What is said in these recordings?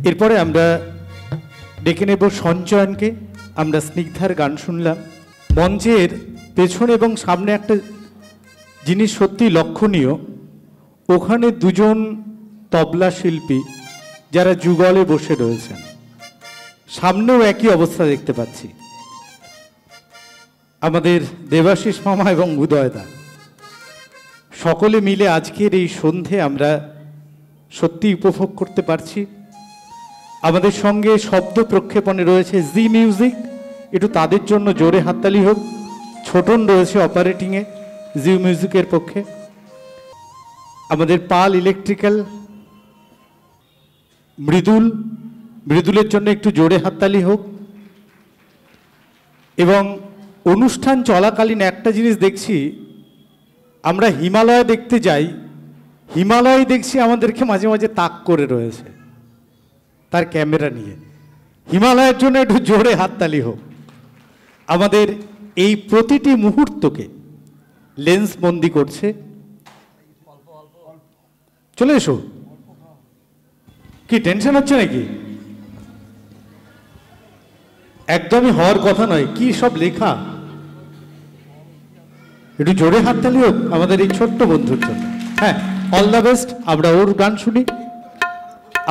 এরপরে আমরা ডেকে নেব সঞ্চয়নকে। আমরা স্নিগ্ধার গান শুনলাম। মঞ্চের পেছনে এবং সামনে একটা জিনিস সত্যি লক্ষণীয়, ওখানে দুজন তবলা শিল্পী যারা যুগলে বসে রয়েছেন, সামনেও একই অবস্থা দেখতে পাচ্ছি। আমাদের দেবাশিস মামা এবং উদয়দা সকলে মিলে আজকের এই সন্ধে আমরা সত্যি উপভোগ করতে পারছি। আমাদের সঙ্গে শব্দ প্রক্ষেপণে রয়েছে জি মিউজিক, একটু তাদের জন্য জোরে হাততালি হোক। ছোটন রয়েছে অপারেটিংয়ে জি মিউজিকের পক্ষে। আমাদের পাল ইলেকট্রিক্যাল মৃদুলের জন্য একটু জোরে হাততালি হোক। এবং অনুষ্ঠান চলাকালীন একটা জিনিস দেখছি, আমরা হিমালয় দেখতে যাই, হিমালয় দেখছি আমাদেরকে মাঝে মাঝে তাক করে রয়েছে তার ক্যামেরা নিয়ে। হিমালয়ের জন্য একটু জোরে হাততালি হোক। আমাদের এই প্রতিটি মুহূর্তকে লেন্স বন্দি করছে। চলে এসো। কি টেনশন হচ্ছে নাকি? একদমই হওয়ার কথা নয়। কি সব লেখা, একটু জোরে হাততালি হোক আমাদের এই ছোট্ট বন্ধুর জন্য। হ্যাঁ, অল দ্য বেস্ট। আমরা ওর গান শুনি।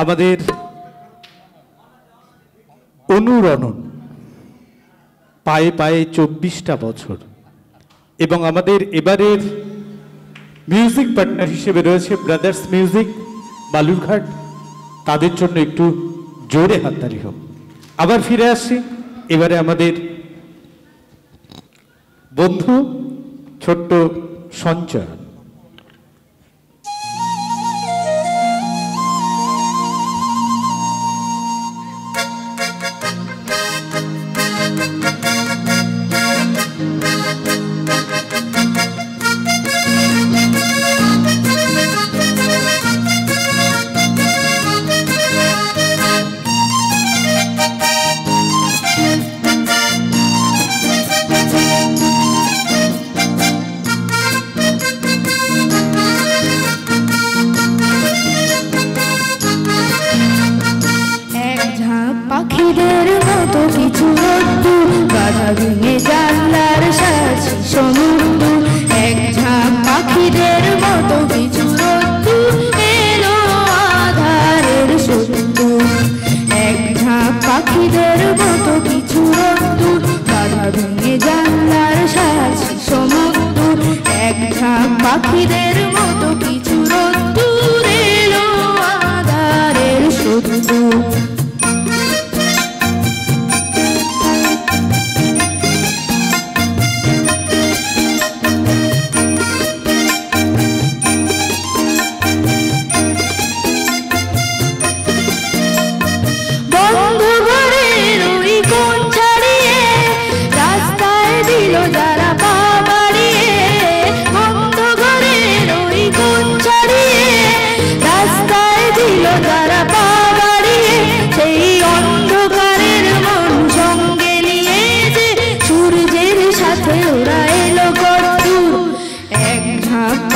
আমাদের অনুরণন পায়ে পায়ে 24টা বছর, এবং আমাদের এবারের মিউজিক পার্টনার হিসেবে রয়েছে ব্রাদার্স মিউজিক বালুরঘাট। তাদের জন্য একটু জোরে হাততালি হোক। আবার ফিরে আসছি এবারে আমাদের বন্ধু ছোট্ট সঞ্চয়। পাখিদের মতো কিছু রোদ্দুর এলো আঁধারের শত্রু।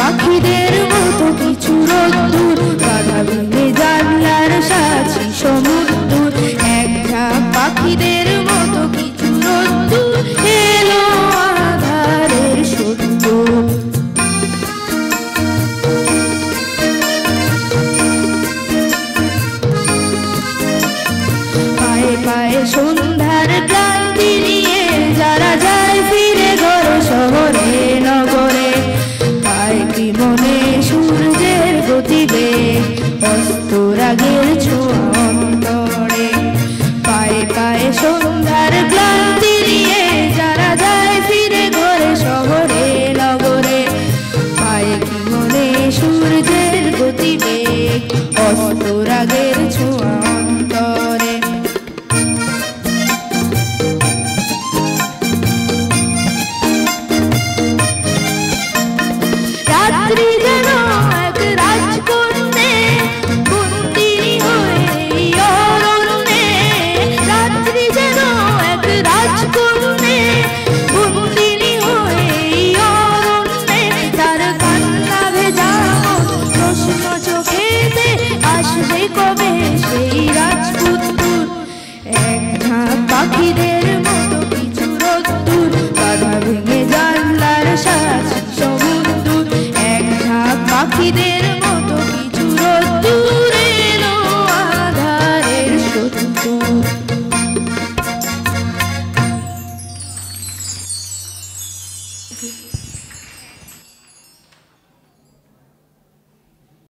পাখিদের মতো কিছু রোদ্দুর বাধা ভেঙে জানলার সাথী সমুদ্র। এক ঝাঁক পাখিদের মতো কিছু রোদ্দুর এলো আঁধারের শত্রু। পায়ে পায়ে সন্ধ্যার ক্লান্তি নিয়ে যারা যায় ফিরে ঘর শহরে নগরে, কি মনে সূর্যের গতিবেগ অস্তরাগের ছোঁয়া অন্তরে। পায়ে পায়ে সন্ধ্যার ক্লান্তি নিয়ে যারা যায় ফিরে ঘরে শহরে নগরে, পায়ে কি মনে সূর্যের গতিবেগ অস্তরাগের ছোঁয়া অন্তরে। রাত্রি যেন এক রাজকন্যে বন্দিনী হয়ে অরণ্যে, রাত্রি যেন এক রাজকন্যে বন্দিনী হয়ে অরণ্যে। তার কান্না ভেজা পাখিদের